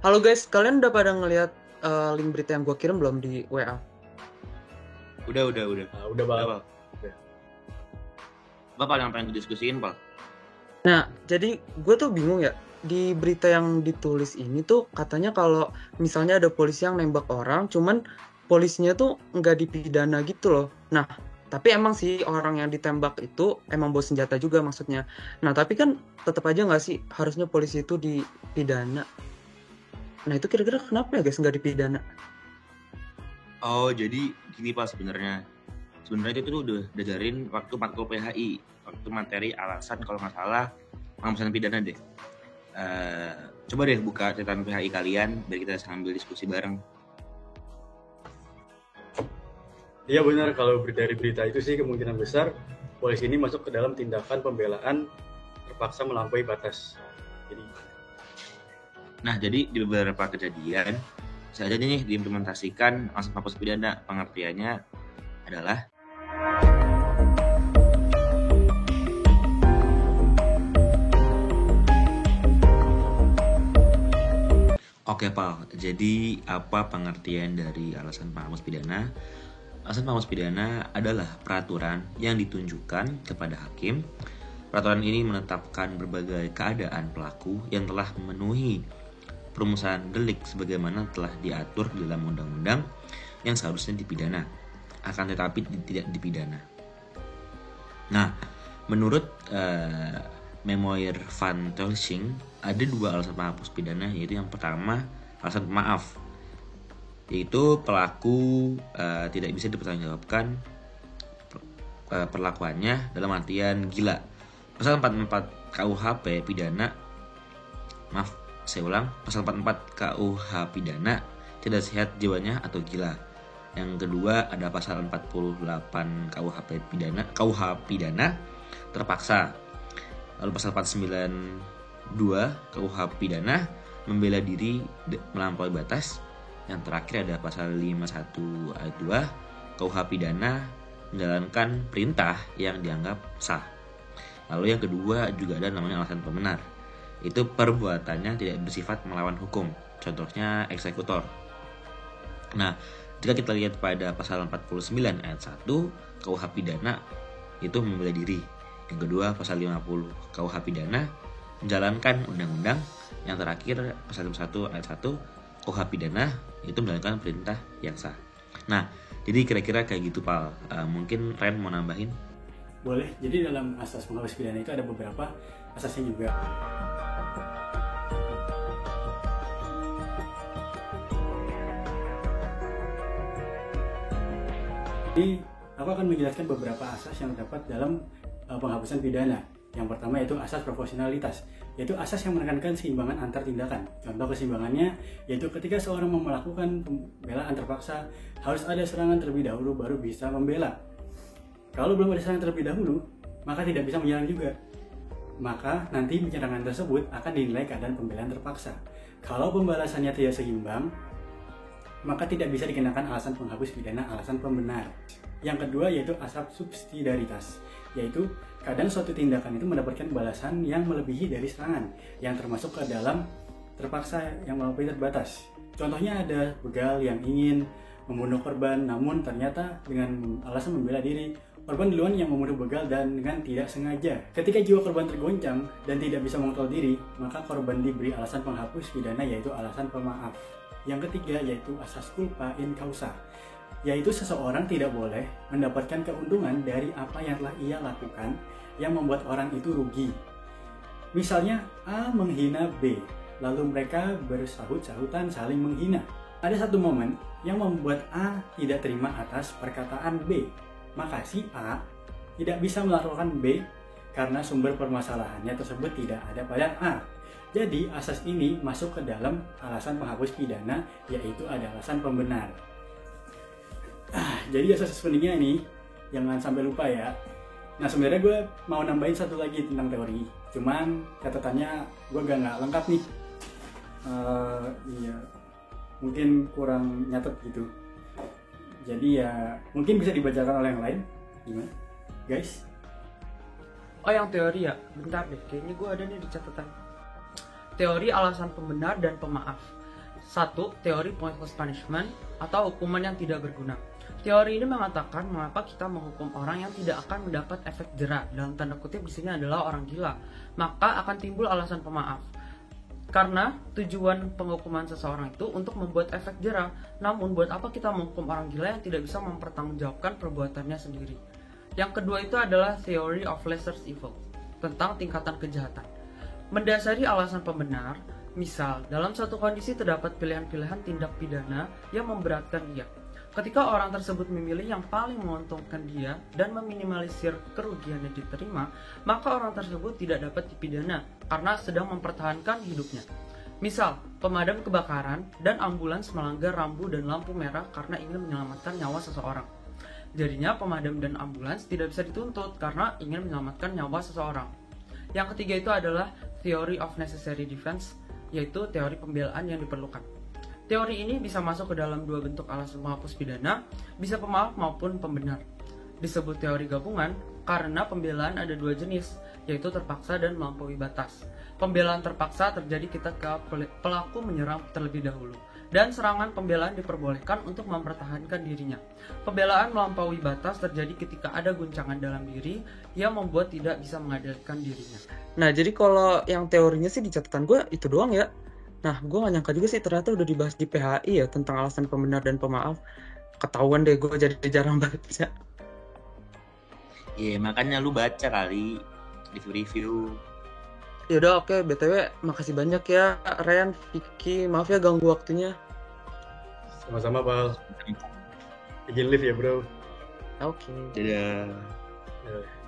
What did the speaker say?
Halo guys, kalian udah pada ngelihat link berita yang gue kirim belum di WA? Udah. Udah Bang. Udah, Pak. Apa Pak yang pengen didiskusiin, Pak? Nah, jadi gue tuh bingung ya, di berita yang ditulis ini tuh katanya kalau misalnya ada polisi yang nembak orang, cuman polisinya tuh nggak dipidana gitu loh. Nah, tapi emang sih orang yang ditembak itu emang bawa senjata juga maksudnya. Nah, tapi kan tetap aja nggak sih harusnya polisi itu dipidana. Nah, itu kira-kira kenapa ya guys nggak dipidana? Oh, jadi gini Pak sebenarnya. Sebenarnya itu tuh udah diajarin waktu matkul PHI, waktu materi alasan kalau nggak salah penghapusan pidana deh. Coba deh buka catatan PHI kalian biar kita sambil diskusi bareng. Iya benar, kalau dari berita itu sih kemungkinan besar polisi ini masuk ke dalam tindakan pembelaan terpaksa melampaui batas. Nah, jadi di beberapa kejadian saja nih diimplementasikan alasan penghapus pidana. Pengertiannya adalah Oke, Pak. Jadi apa pengertian dari alasan penghapus pidana? Alasan penghapus pidana adalah peraturan yang ditunjukkan kepada hakim. Peraturan ini menetapkan berbagai keadaan pelaku yang telah memenuhi perumusan delik sebagaimana telah diatur di dalam undang-undang yang seharusnya dipidana, akan tetapi tidak dipidana. Nah, menurut Memoir van Telsing, ada dua alasan penghapus pidana, yaitu yang pertama alasan pemaaf, yaitu pelaku tidak bisa dipertanggungjawabkan perlakuannya dalam artian gila. Pasal 44 KUHP pidana, pasal 44 KUH pidana tidak sehat jiwanya atau gila. Yang kedua ada pasal 48 KUH pidana terpaksa. Lalu pasal 492 KUH pidana membela diri melampaui batas. Yang terakhir ada pasal 51 ayat 2 KUH pidana menjalankan perintah yang dianggap sah. Lalu yang kedua juga ada namanya alasan pembenar. Itu perbuatannya tidak bersifat melawan hukum. Contohnya eksekutor. Nah, jika kita lihat pada pasal 49 ayat 1 KUH pidana itu membela diri. Yang kedua pasal 50 KUH pidana menjalankan undang-undang. Yang terakhir pasal 51 ayat 1 KUH pidana itu menjalankan perintah yang sah. Nah, jadi kira-kira kayak gitu, Pal. Mungkin Ren mau nambahin? Boleh. Jadi dalam asas penghapus pidana itu ada beberapa asasnya juga. Jadi aku akan menjelaskan beberapa asas yang terdapat dalam penghapusan pidana. Yang pertama yaitu asas proporsionalitas, yaitu asas yang menekankan keseimbangan antar tindakan. Contoh keseimbangannya yaitu ketika seorang melakukan pembelaan terpaksa, harus ada serangan terlebih dahulu baru bisa membela. Kalau belum ada serangan terlebih dahulu, maka tidak bisa menyerang juga. Maka nanti penyerangan tersebut akan dinilai keadaan pembelaan terpaksa. Kalau pembalasannya tidak seimbang, maka tidak bisa dikenakan alasan penghapus pidana alasan pembenar. Yang kedua yaitu asas subsidiaritas, yaitu kadang suatu tindakan itu mendapatkan balasan yang melebihi dari serangan, yang termasuk ke dalam terpaksa yang melampaui batas. Contohnya ada begal yang ingin membunuh korban, namun ternyata dengan alasan membela diri, korban duluan yang membunuh begal dan dengan tidak sengaja. Ketika jiwa korban tergoncang dan tidak bisa mengontrol diri, maka korban diberi alasan penghapus pidana yaitu alasan pemaaf. Yang ketiga yaitu asas culpa in causa, yaitu seseorang tidak boleh mendapatkan keuntungan dari apa yang telah ia lakukan yang membuat orang itu rugi. Misalnya A menghina B, lalu mereka bersahut-sahutan saling menghina. Ada satu momen yang membuat A tidak terima atas perkataan B, maka si A tidak bisa melakukan B karena sumber permasalahannya tersebut tidak ada pada A. Jadi asas ini masuk ke dalam alasan penghapus pidana, yaitu ada alasan pembenar. Jadi asas pentingnya ini jangan sampai lupa ya. Nah sebenarnya gue mau nambahin satu lagi tentang teori, cuman catatannya gue nggak lengkap nih. Iya, mungkin kurang nyatet gitu. Jadi ya mungkin bisa dibacakan oleh yang lain. Gimana, guys? Oh, yang teori ya? Bentar deh, kayaknya gue ada nih di catatan. Teori alasan pembenar dan pemaaf. Satu, teori pointless punishment atau hukuman yang tidak berguna. Teori ini mengatakan mengapa kita menghukum orang yang tidak akan mendapat efek jera, dalam tanda kutip di sini adalah orang gila, maka akan timbul alasan pemaaf. Karena tujuan penghukuman seseorang itu untuk membuat efek jera, namun buat apa kita menghukum orang gila yang tidak bisa mempertanggungjawabkan perbuatannya sendiri. Yang kedua itu adalah theory of lesser evil, tentang tingkatan kejahatan. Mendasari alasan pembenar, misal dalam suatu kondisi terdapat pilihan-pilihan tindak pidana yang memberatkan dia. Ketika orang tersebut memilih yang paling menguntungkan dia dan meminimalisir kerugian yang diterima, maka orang tersebut tidak dapat dipidana karena sedang mempertahankan hidupnya. Misal, pemadam kebakaran dan ambulans melanggar rambu dan lampu merah karena ingin menyelamatkan nyawa seseorang. Jadinya pemadam dan ambulans tidak bisa dituntut karena ingin menyelamatkan nyawa seseorang. Yang ketiga itu adalah theory of necessary defense, yaitu teori pembelaan yang diperlukan. Teori ini bisa masuk ke dalam dua bentuk alasan penghapus pidana, bisa pemaaf maupun pembenar. Disebut teori gabungan karena pembelaan ada dua jenis, yaitu terpaksa dan melampaui batas. Pembelaan terpaksa terjadi ketika pelaku menyerang terlebih dahulu, dan serangan pembelaan diperbolehkan untuk mempertahankan dirinya. Pembelaan melampaui batas terjadi ketika ada guncangan dalam diri yang membuat tidak bisa mengadilkan dirinya. Nah, jadi kalau yang teorinya sih di catatan gue itu doang ya. Nah, gue gak nyangka juga sih ternyata udah dibahas di PHI ya tentang alasan pembenar dan pemaaf. Ketahuan deh gue jadi jarang baca. Iya, makanya lu baca kali review-review. Yaudah oke, BTW makasih banyak ya Ren, Vicky, maaf ya ganggu waktunya. Sama-sama, Pal. Izin live ya, bro. Oke. Dadah. Ya.